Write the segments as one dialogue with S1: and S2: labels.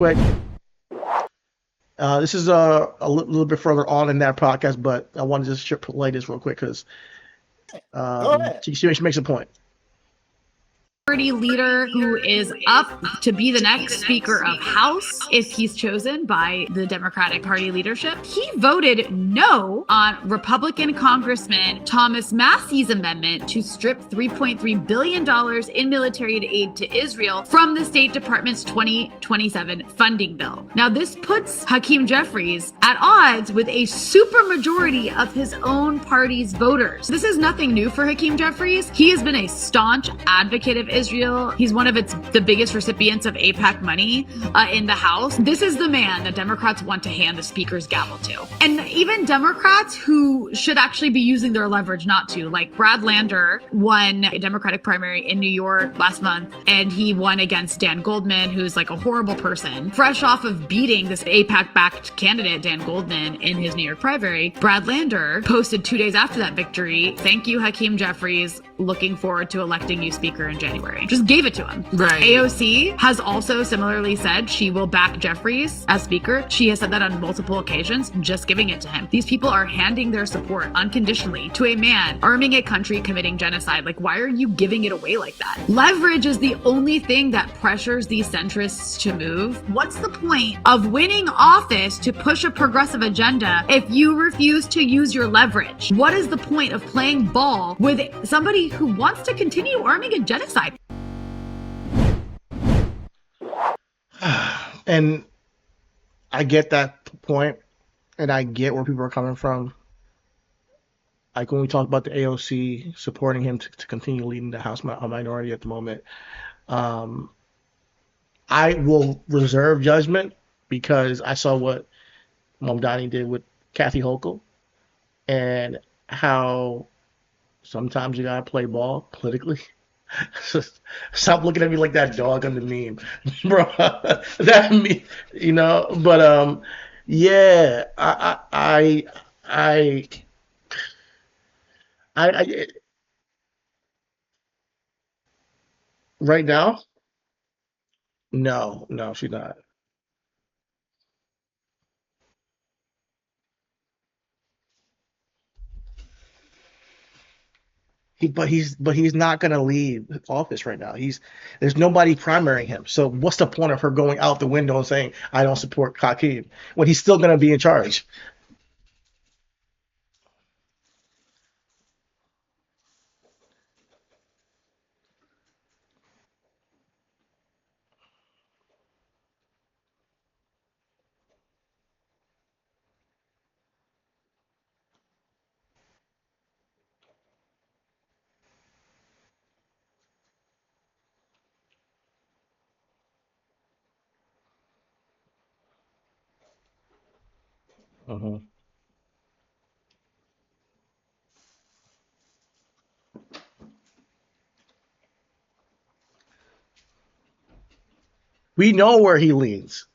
S1: quick. This is little bit further on in that podcast, but I wanted to just play this real quick because
S2: Go ahead.
S1: she makes a point.
S3: Leader who is up to be the next Speaker of House if he's chosen by the Democratic Party leadership. He voted no on Republican Congressman Thomas Massey's amendment to strip $3.3 billion in military aid to Israel from the State Department's 2027 funding bill. Now, this puts Hakeem Jeffries at odds with a supermajority of his own party's voters. This is nothing new for Hakeem Jeffries. He has been a staunch advocate of Israel. He's one of the biggest recipients of AIPAC money in the House. This is the man that Democrats want to hand the Speaker's gavel to. And even Democrats who should actually be using their leverage not to, like Brad Lander won a Democratic primary in New York last month, and he won against Dan Goldman, who's like a horrible person. Fresh off of beating this AIPAC-backed candidate, Dan Goldman, in his New York primary, Brad Lander posted 2 days after that victory, "Thank you, Hakeem Jeffries. Looking forward to electing you Speaker in January." Just gave it to him.
S2: Right.
S3: AOC has also similarly said she will back Jeffries as Speaker. She has said that on multiple occasions, just giving it to him. These people are handing their support unconditionally to a man arming a country committing genocide. Like, why are you giving it away like that? Leverage is the only thing that pressures these centrists to move. What's the point of winning office to push a progressive agenda if you refuse to use your leverage? What is the point of playing ball with somebody who wants to continue arming a genocide?
S1: And I get that point, and I get where people are coming from. Like when we talk about the AOC supporting him to continue leading the House minority at the moment, um, I will reserve judgment because I saw what Mamdani did with Kathy Hochul and how sometimes you gotta play ball politically. Stop looking at me like that dog on the meme, bro. That me, But yeah, I, I right now, no, no, she's not. But he's not gonna leave office right now. There's nobody primarying him. So what's the point of her going out the window and saying I don't support Hakeem when he's still gonna be in charge? Mhm. We know where he leans.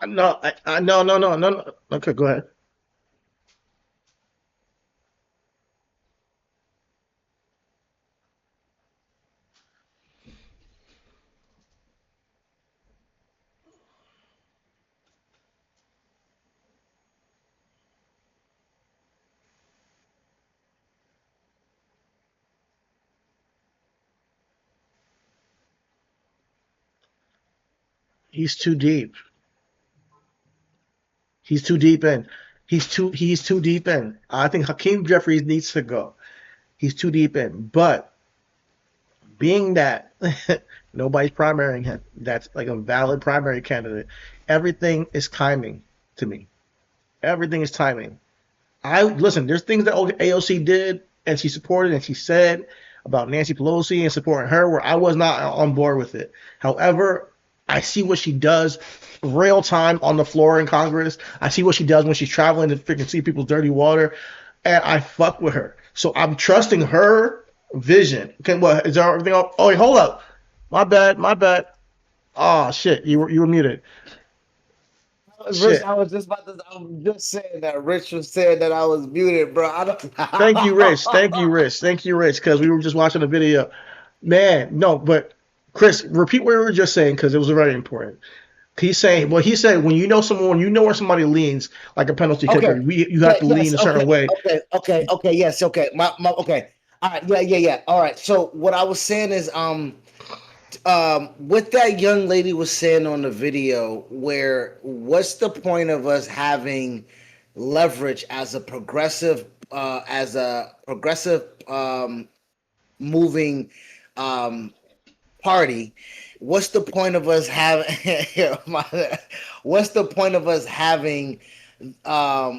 S1: No, no, no, no, no, no. Okay, go ahead. He's too deep. He's too deep in. He's too deep in. I think Hakeem Jeffries needs to go. He's too deep in. But being that nobody's primarying him, that's like a valid primary candidate. Everything is timing to me. Everything is timing. I listen. There's things that AOC did and she supported and she said. about Nancy Pelosi and supporting her, where I was not on board with it. However, I see what she does real time on the floor in Congress. I see what she does when she's traveling to freaking see people's dirty water, and I fuck with her. So I'm trusting her vision. Okay, what is there everything? Oh, wait, hold up. My bad. Oh shit, you were muted.
S2: Rich, I was just saying that Rich was saying that I was muted, bro. I don't.
S1: Thank you, Rich. Thank you, Rich, because we were just watching the video. Man, no, but Chris, repeat what you were just saying because it was very important. He said when you know someone, you know where somebody leans like a penalty kicker. You have to lean a certain way.
S2: Okay, yes, okay. Okay. All right, yeah. All right. So what I was saying is what that young lady was saying on the video, where what's the point of us having leverage as a progressive moving party? What's the point of us having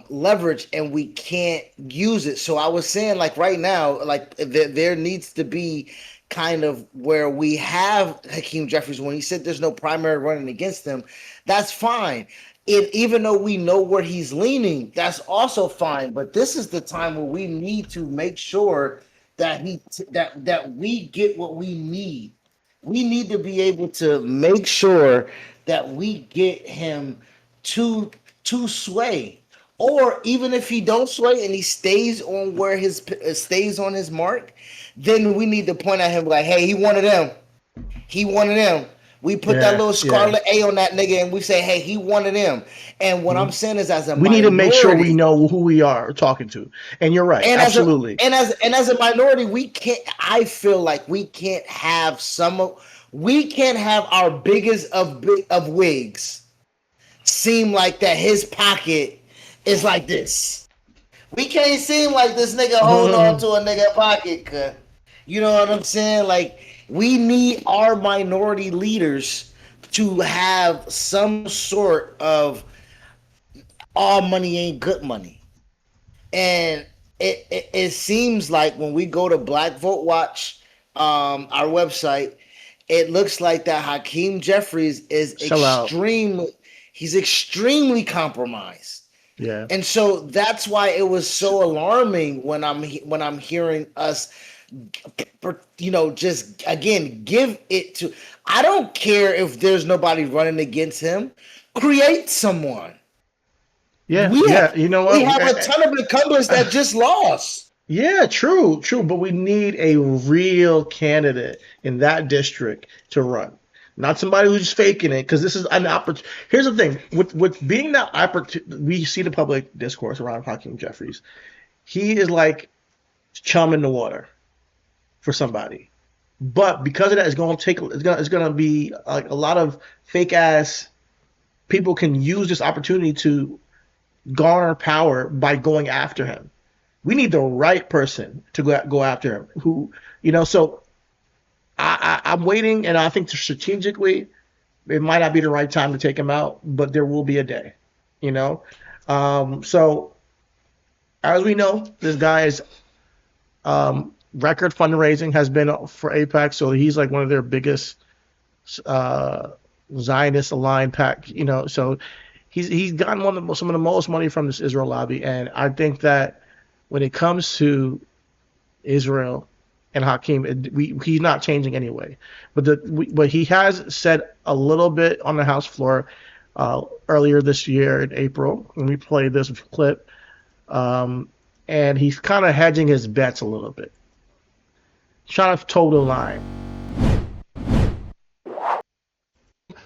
S2: leverage and we can't use it? So I was saying, like, right now, like there needs to be kind of where we have Hakeem Jeffries. When he said there's no primary running against him, that's fine. Even though we know where he's leaning, that's also fine. But this is the time where we need to make sure that we get what we need. We need to be able to make sure that we get him to sway. Or even if he don't sway and he stays on his mark, then we need to point at him like, hey, he one of them. We put that little scarlet A on that nigga and we say, hey, he one of them. And what I'm saying is, as a
S1: we need to make sure we know who we are talking to. And you're right,
S2: and
S1: absolutely.
S2: As a minority, I feel like we can't have our biggest of wigs seem like that his pocket is like this. We can't seem like this nigga hold on to a nigga pocket, cuz. You know what I'm saying? Like, we need our minority leaders to have some sort of all money ain't good money. And it seems like when we go to Black Vote Watch, our website, it looks like that Hakeem Jeffries is extremely compromised.
S1: Yeah.
S2: And so that's why it was so alarming when I'm hearing us, just again give it to. I don't care if there's nobody running against him. Create someone.
S1: You know what?
S2: We have a ton of incumbents that just lost.
S1: Yeah, true. But we need a real candidate in that district to run. Not somebody who's just faking it, because this is an opportunity. Here's the thing. With being that opportunity, we see the public discourse around Hakeem Jeffries. He is like chum in the water for somebody. But because of that, it's going to be like a lot of fake ass people can use this opportunity to garner power by going after him. We need the right person to go after him. So I'm waiting, and I think strategically it might not be the right time to take him out, but there will be a day, So as we know, this guy is record fundraising has been for AIPAC, so he's like one of their biggest Zionist aligned pack, so he's gotten some of the most money from this Israel lobby, and I think that when it comes to Israel and Hakeem, he's not changing anyway. But he has said a little bit on the House floor earlier this year in April, when we played this clip, and he's kind of hedging his bets a little bit, trying to toe the line.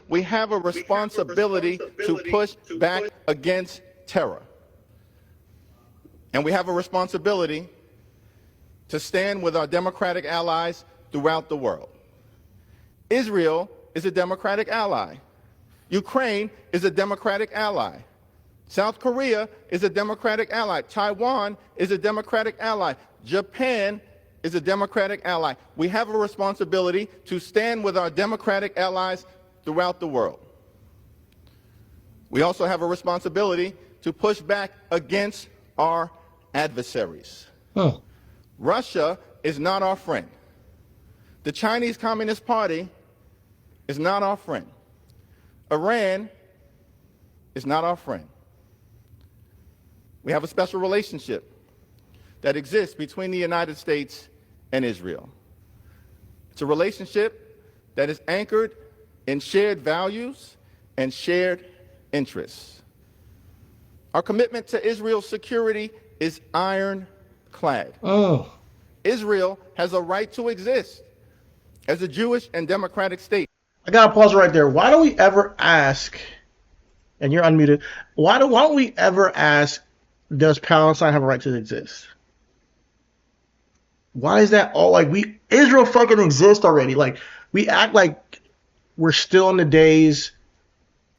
S4: We have a responsibility to push back against terror. And we have a responsibility to stand with our democratic allies throughout the world. Israel is a democratic ally. Ukraine is a democratic ally. South Korea is a democratic ally. Taiwan is a democratic ally. Japan is a democratic ally. We have a responsibility to stand with our democratic allies throughout the world. We also have a responsibility to push back against our adversaries. Russia is not our friend. The Chinese Communist Party is not our friend. Iran is not our friend. We have a special relationship that exists between the United States and Israel. It's a relationship that is anchored in shared values and shared interests. Our commitment to Israel's security is ironclad.
S1: Oh,
S4: Israel has a right to exist as a Jewish and democratic state.
S1: I gotta pause right there. Why don't we ever ask? And you're unmuted. Why don't we ever ask? Does Palestine have a right to exist? Why is that all like Israel fucking exists already? Like we act like we're still in the days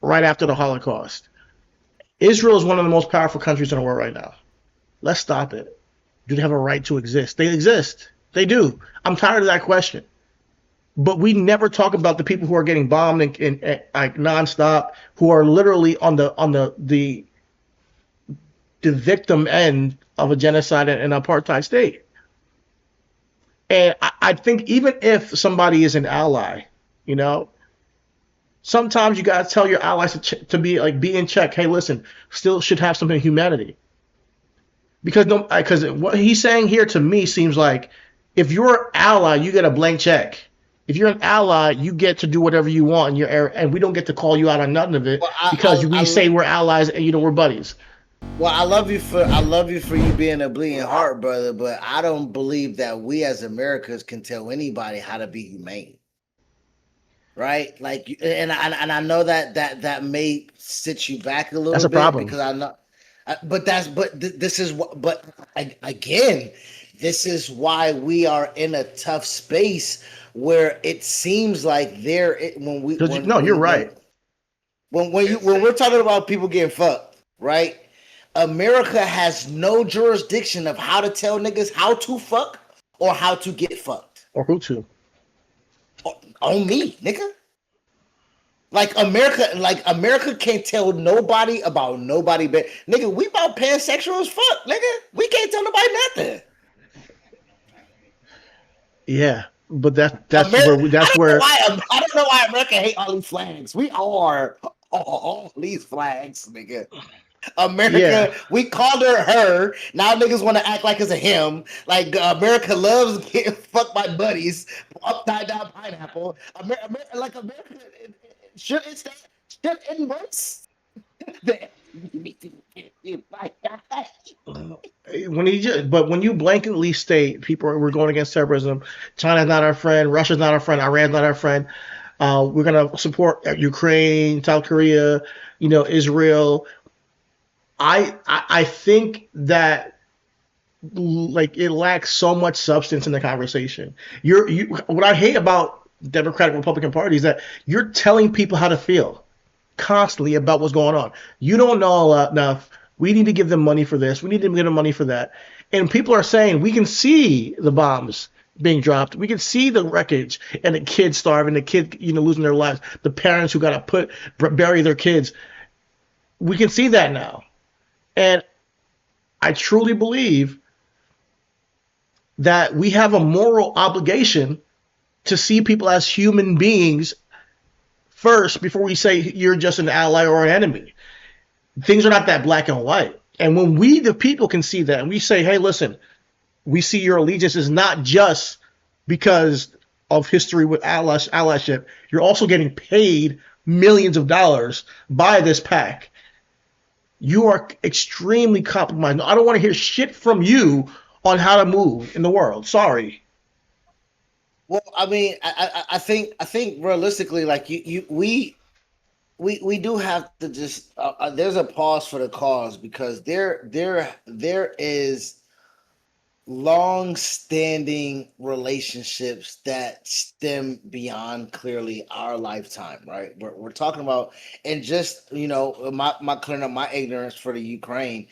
S1: right after the Holocaust. Israel is one of the most powerful countries in the world right now. Let's stop it. Do they have a right to exist? They exist. They do. I'm tired of that question. But we never talk about the people who are getting bombed and like nonstop, who are literally on the victim end of a genocide and an apartheid state. And I think even if somebody is an ally, you know, sometimes you gotta tell your allies to be in check. Hey, listen, still should have some humanity. Because what he's saying here to me seems like if you're an ally, you get a blank check. If you're an ally, you get to do whatever you want in your area, and we don't get to call you out on nothing of it because we say we're allies and we're buddies.
S2: Well, I love you for you being a bleeding heart, brother. But I don't believe that we as Americans can tell anybody how to be humane, right? Like, and I know that may sit you back a little
S1: That's a
S2: bit
S1: problem.
S2: because I know, this is what. But again, this is why we are in a tough space where it seems like
S1: you're right.
S2: When we're talking about people getting fucked, right? America has no jurisdiction of how to tell niggas how to fuck or how to get fucked.
S1: Or who to.
S2: On me, nigga. Like America can't tell nobody about nobody. But nigga, we about pansexual as fuck, nigga. We can't tell nobody nothing.
S1: Yeah, but that's
S2: where I don't know why America hate all these flags. We are all these flags, nigga. America, we called her. Now niggas want to act like it's a him. Like America loves getting fucked by buddies. Upside down pineapple. America should embrace the
S1: when you blanketly state we're going against terrorism, China's not our friend, Russia's not our friend, Iran's not our friend. We're gonna support Ukraine, South Korea, Israel. I think that it lacks so much substance in the conversation. What I hate about Democratic Republican Party is that you're telling people how to feel constantly about what's going on. You don't know enough. We need to give them money for this. We need to give them money for that. And people are saying we can see the bombs being dropped. We can see the wreckage and the kids starving, the kids losing their lives, the parents who got to bury their kids. We can see that now. And I truly believe that we have a moral obligation to see people as human beings first before we say you're just an ally or an enemy. Things are not that black and white. And when we, the people, can see that and we say, hey, listen, we see your allegiance is not just because of history with allyship. You're also getting paid millions of dollars by this PAC. You are extremely compromised. I don't want to hear shit from you on how to move in the world. Sorry.
S2: Well, I mean, I think realistically, like we do have to just there's a pause for the cause because there is long-standing relationships that stem beyond clearly our lifetime, right? We're talking about, and just my clearing up my ignorance for the Ukraine.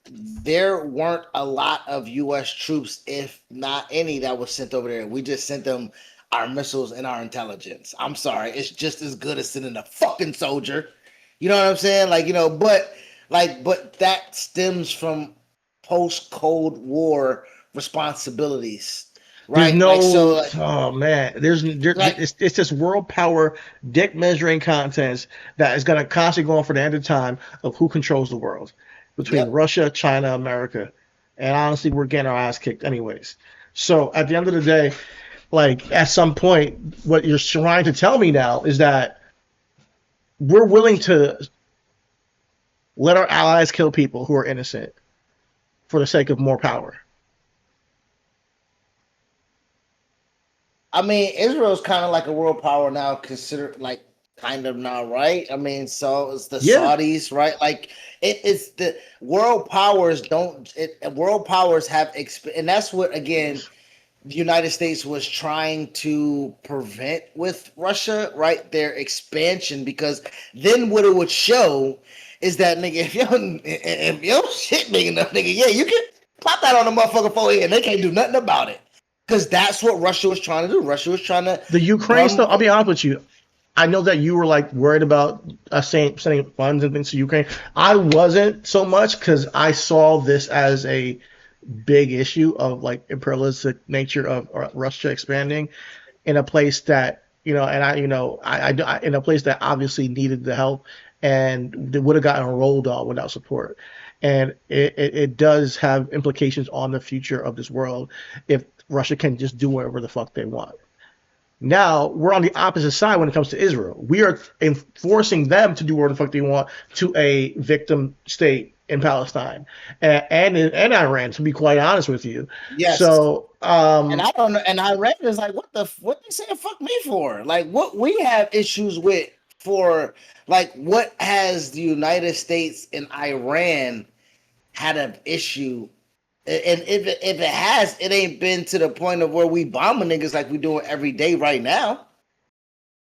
S2: There weren't a lot of U.S. troops, if not any, that was sent over there. We just sent them our missiles and our intelligence. I'm sorry, it's just as good as sending a fucking soldier. You know what I'm saying? But that stems from post-Cold War responsibilities.
S1: There's
S2: right?
S1: no,
S2: Like so,
S1: oh man,
S2: like
S1: it's this world power dick measuring contest that is gonna constantly go on for the end of time of who controls the world between
S2: yep.
S1: Russia, China, America, and honestly, we're getting our ass kicked anyways. So at the end of the day, like at some point, what you're trying to tell me now is that we're willing to let our allies kill people who are innocent for the sake of more power.
S2: I mean, Israel's kind of like a world power now, considered like kind of now, right? I mean, so it's the
S1: Yeah,
S2: Saudis, right? Like it's the world powers don't world powers have and that's what again the United States was trying to prevent with Russia, right? Their expansion, because then what it would show is that nigga, if your shit big enough, nigga, yeah, you can pop that on a motherfucker forehead and they can't do nothing about it. Because that's what Russia was trying to do. Russia was trying to
S1: the Ukraine
S2: come.
S1: stuff. I'll be honest with you. I know that you were like worried about us sending funds and things to Ukraine. I wasn't so much because I saw this as a big issue of like imperialistic nature of Russia expanding in a place that and in a place that obviously needed the help and they would have gotten rolled on without support. And it does have implications on the future of this world if Russia can just do whatever the fuck they want. Now we're on the opposite side when it comes to Israel. We are enforcing them to do whatever the fuck they want to a victim state in Palestine and Iran, to be quite honest with you.
S2: Yes.
S1: So,
S2: And I don't know. And Iran is like, what they saying fuck me for? Like, what we have issues with for, like, what has the United States and Iran had an issue? And if it has, it ain't been to the point of where we bombing niggas like we doing every day right now.